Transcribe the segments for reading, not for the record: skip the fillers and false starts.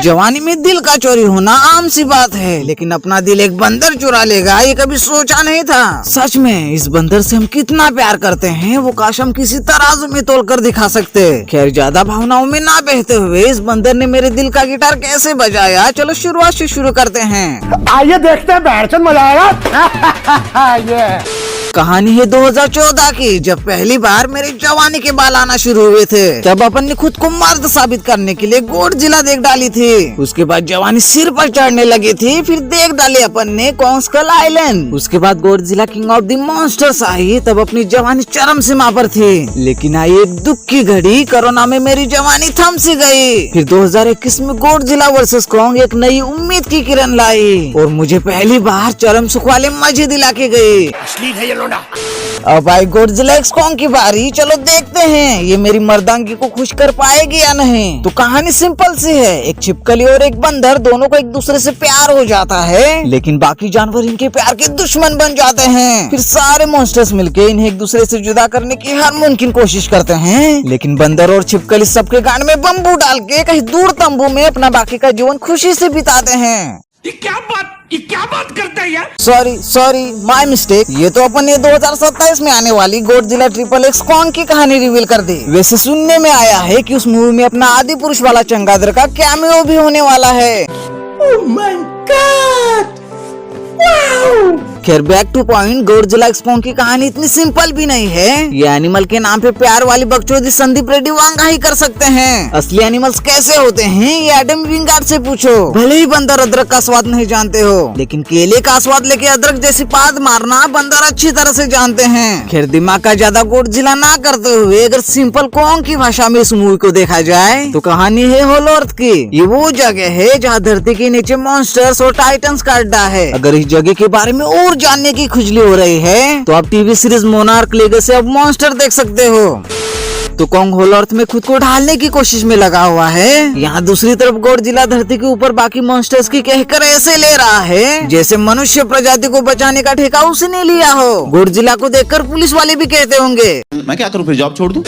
जवानी में दिल का चोरी होना आम सी बात है, लेकिन अपना दिल एक बंदर चुरा लेगा ये कभी सोचा नहीं था। सच में इस बंदर से हम कितना प्यार करते हैं वो काश हम किसी तराजू में तोल कर दिखा सकते। खैर ज्यादा भावनाओं में ना बहते हुए इस बंदर ने मेरे दिल का गिटार कैसे बजाया, चलो शुरुआत से शुरू करते हैं। आइए देखते हैं, बैठ मजा आएगा। ये कहानी है 2014 की, जब पहली बार मेरे जवानी के बाल आना शुरू हुए थे। तब अपन ने खुद को मर्द साबित करने के लिए गोडजिला देख डाली थी। उसके बाद जवानी सिर पर चढ़ने लगी थी, फिर देख डाले अपन ने कॉन्स्कल आइलैंड। उसके बाद Godzilla King of the Monsters आई, तब अपनी जवानी चरम सीमा पर थी। लेकिन आई एक दुख की घड़ी, कोरोना में मेरी जवानी थम सी गई। फिर 2021 में गोडजिला वर्सेस कॉन्ग एक नई उम्मीद की किरण लाई और मुझे पहली बार चरम सुख वाले मजे दिला के गई। अब आई गोडजिला एक्स कॉन्ग की बारी, चलो देखते हैं ये मेरी मर्दांगी को खुश कर पाएगी या नहीं। तो कहानी सिंपल सी है, एक छिपकली और एक बंदर दोनों को एक दूसरे से प्यार हो जाता है, लेकिन बाकी जानवर इनके प्यार के दुश्मन बन जाते हैं। फिर सारे मॉन्स्टर्स मिलके इन्हें एक दूसरे से जुदा करने की हर मुमकिन कोशिश करते हैं, लेकिन बंदर और छिपकली सबके गांड में बम्बू डाल के कहीं दूर तंबू में अपना बाकी का जीवन खुशी से बिताते हैं। ये क्या बात करता है यार? Sorry my mistake. ये तो अपन ने 2027 में आने वाली गोडजिला ट्रिपल एक्स कॉन्ग की कहानी रिवील कर दी। वैसे सुनने में आया है कि उस मूवी में अपना आदि पुरुष वाला चंगादर का कैमियो भी होने वाला है। Oh my God, wow. खैर back to point, Godzilla x Kong की कहानी इतनी सिंपल भी नहीं है। ये एनिमल के नाम पे प्यार वाली बकचोदी संदीप रेड्डी वांगा ही कर सकते हैं। असली एनिमल्स कैसे होते हैं ये एडम विंगार्ड से पूछो। भले ही बंदर अदरक का स्वाद नहीं जानते हो, लेकिन केले का स्वाद लेके अदरक जैसी पाद मारना बंदर अच्छी तरह से जानते हैं। खैर दिमाग का ज्यादा गोडजिला ना करते हुए अगर सिंपल कॉन्ग की भाषा में इस मूवी को देखा जाए तो कहानी है होलो अर्थ की। ये वो जगह है जहाँ धरती के नीचे मॉन्स्टर्स और टाइटन्स का अड्डा है। अगर इस जगह के बारे में और जानने की खुजली हो रही है तो आप TV series monarch legacy of monster देख सकते हो। तो कॉन्ग होलो अर्थ में खुद को ढालने की कोशिश में लगा हुआ है। यहाँ दूसरी तरफ गोडजिला धरती के ऊपर बाकी मॉन्स्टर्स की कहकर ऐसे ले रहा है जैसे मनुष्य प्रजाति को बचाने का ठेका उसने लिया हो। गोडजिला को देखकर पुलिस वाले भी कहते होंगे मैं क्या करूँ, फिर जॉब छोड़ दूं?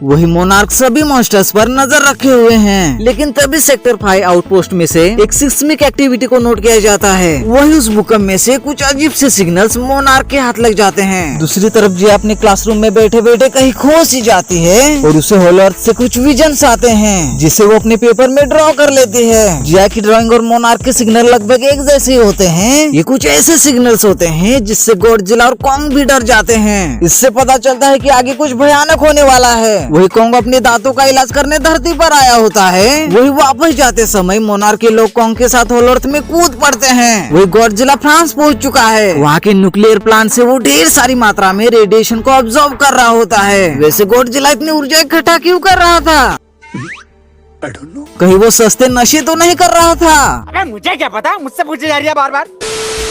वही मोनार्क सभी मॉन्स्टर्स पर नजर रखे हुए हैं, लेकिन तभी सेक्टर 5 आउटपोस्ट में से एक सिस्मिक एक्टिविटी को नोट किया जाता है। वही उस भूकंप में से कुछ अजीब से सिग्नल्स मोनार्क के हाथ लग जाते हैं। दूसरी तरफ जिया अपने क्लासरूम में बैठे बैठे कहीं खो सी जाती है और उसे होलो अर्थ से कुछ विजन्स आते हैं जिसे वो अपने पेपर में ड्रॉ कर लेती है। जिया की ड्राइंग और मोनार्क के सिग्नल लगभग एक जैसे होते हैं। ये कुछ ऐसे सिग्नल्स होते हैं जिससे गोडजिला और कॉन्ग भी डर जाते हैं। इससे पता चलता है कि आगे कुछ भयानक होने वाला है। वही कॉन्ग अपने दांतों का इलाज करने धरती पर आया होता है। वही वापस जाते समय मोनार्क के लोग कॉन्ग के साथ होलो अर्थ में कूद पड़ते हैं। वही गोडजिला फ्रांस पहुंच चुका है। वहाँ के न्यूक्लियर प्लांट से वो ढेर सारी मात्रा में रेडिएशन को ऑब्जर्व कर रहा होता है। वैसे गोडजिला इतनी ऊर्जा इकट्ठा क्यों कर रहा था? कहीं वो सस्ते नशे तो नहीं कर रहा था? अरे मुझे क्या पता, मुझसे पूछे जा रही है बार बार।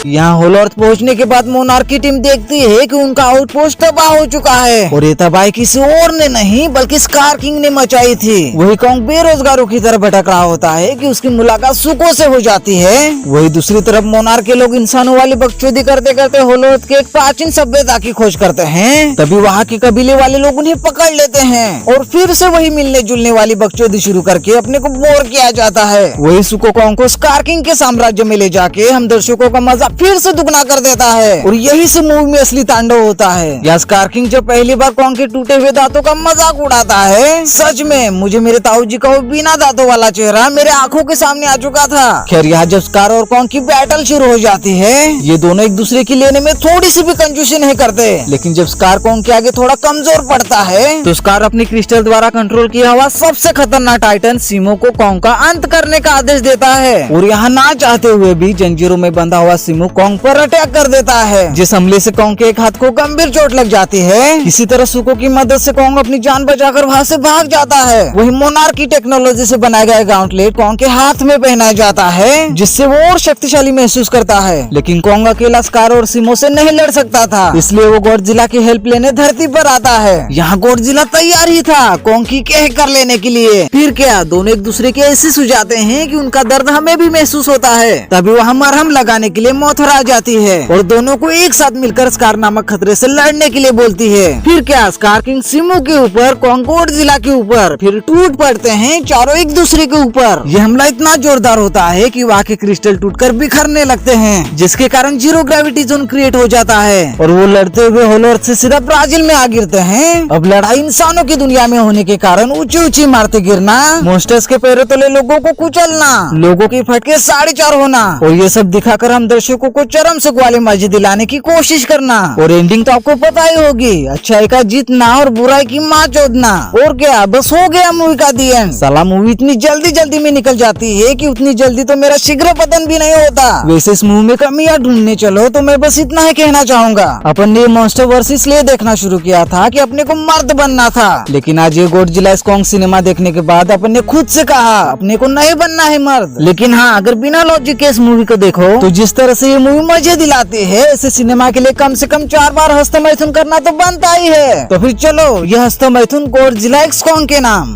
यहाँ होलो अर्थ पहुँचने के बाद मोनार्क की टीम देखती है कि उनका आउटपोस्ट तबाह हो चुका है और ये तबाही किसी और ने नहीं बल्कि स्कार किंग ने मचाई थी। वही कॉन्ग बेरोजगारों की तरह भटक रहा होता है कि उसकी मुलाकात सुको से हो जाती है। वही दूसरी तरफ मोनार्क के लोग इंसानों वाली बकचोदी करते करते होलो अर्थ के एक प्राचीन सभ्यता की खोज करते हैं। तभी वहाँ के कबीले वाले लोग उन्हें पकड़ लेते हैं और फिर से वही मिलने जुलने वाली बकचोदी शुरू करके अपने को बोर किया जाता है। वही सुको कॉन्ग को स्कार किंग के साम्राज्य में ले जाके हम दर्शकों का मजा फिर से दुगना कर देता है और यही से मूवी में असली तांडव होता है। या स्कार किंग जब पहली बार कॉन्ग के टूटे हुए दांतों का मजाक उड़ाता है। सच में मुझे मेरे ताऊ जी का वो बिना दांतों वाला चेहरा मेरे आंखों के सामने आ चुका था। खैर यहाँ जब स्कार और कॉन्ग की बैटल शुरू हो जाती है, ये दोनों एक दूसरे की लेने में थोड़ी सी भी कंजूसी नहीं करते, लेकिन जब स्कार कॉन्ग के आगे थोड़ा कमजोर पड़ता है तो स्कार अपनी क्रिस्टल द्वारा कंट्रोल किया हुआ सबसे खतरनाक टाइटन सिमो को कॉन्ग का अंत करने का आदेश देता है और यहाँ ना चाहते हुए भी जंजीरों में बंधा हुआ सिमो कॉन्ग पर अटैक कर देता है, जिस हमले से कॉन्ग के एक हाथ को गंभीर चोट लग जाती है। इसी तरह सुको की मदद से कॉन्ग अपनी जान बचाकर वहाँ से भाग जाता है। वही मोनार्क की टेक्नोलॉजी से बनाया गया गाउंटलेट कॉन्ग के हाथ में पहनाया जाता है, जिससे वो और शक्तिशाली महसूस करता है। लेकिन कॉन्ग अकेला स्कार और सिमो से नहीं लड़ सकता था, इसलिए वो गोडजिला की हेल्प लेने धरती पर आता है। यहाँ गोडजिला तैयार ही था कॉन्ग की कह कर लेने के लिए। फिर क्या, दोनों एक दूसरे के ऐसे सुझाते हैं कि उनका दर्द हमें भी महसूस होता है। तभी वह मरहम लगाने के लिए मौथर आ जाती है और दोनों को एक साथ मिलकर स्कार नामक खतरे से लड़ने के लिए बोलती है। फिर क्या स्कार किंग सिमू के ऊपर, कॉन्कोर्ड जिला के ऊपर फिर टूट पड़ते हैं चारों एक दूसरे के ऊपर। यह हमला इतना जोरदार होता है कि वहाँ के क्रिस्टल टूटकर बिखरने लगते हैं, जिसके कारण जीरो ग्रेविटी जोन क्रिएट हो जाता है और वो लड़ते हुए होलो अर्थ से सीधा ब्राजील में आ गिरते हैं। अब लड़ाई इंसानों की दुनिया में होने के कारण ऊंची ऊंची इमारतें गिरना, मॉन्स्टर्स के पैरों तले लोगों को कुचलना, लोगों की फटके 4.5 होना और ये सब दिखाकर हम दर्शकों को चरम सुख वाली मजे दिलाने की कोशिश करना। और एंडिंग तो आपको पता ही होगी, अच्छाई का जीतना और बुराई की माँ चोदना। और क्या, बस हो गया मूवी का दी एंड। साला मूवी इतनी जल्दी में निकल जाती है कि उतनी जल्दी तो मेरा शीघ्र पतन भी नहीं होता। वैसे इस मूवी में कमियां ढूंढने चलो तो मैं बस इतना ही कहना चाहूंगा, अपन ने मॉन्स्टर वर्स इसलिए देखना शुरू किया था कि अपने को मर्द बनना था, लेकिन आज ये गॉडजिला कॉन्ग सिनेमा देखने के बाद अपन ने खुद से कहा अपने को नहीं बनना है मर्द। लेकिन हाँ, अगर बिना लॉजिक के इस मूवी को देखो तो जिस तरह से ये मूवी मजे दिलाती है, ऐसे सिनेमा के लिए कम से कम 4 बार हस्तमैथुन करना तो बनता ही है। तो फिर चलो यह हस्तमैथुन गॉडजिला कॉन्ग के नाम।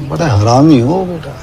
बड़ा हरामी हो बेटा।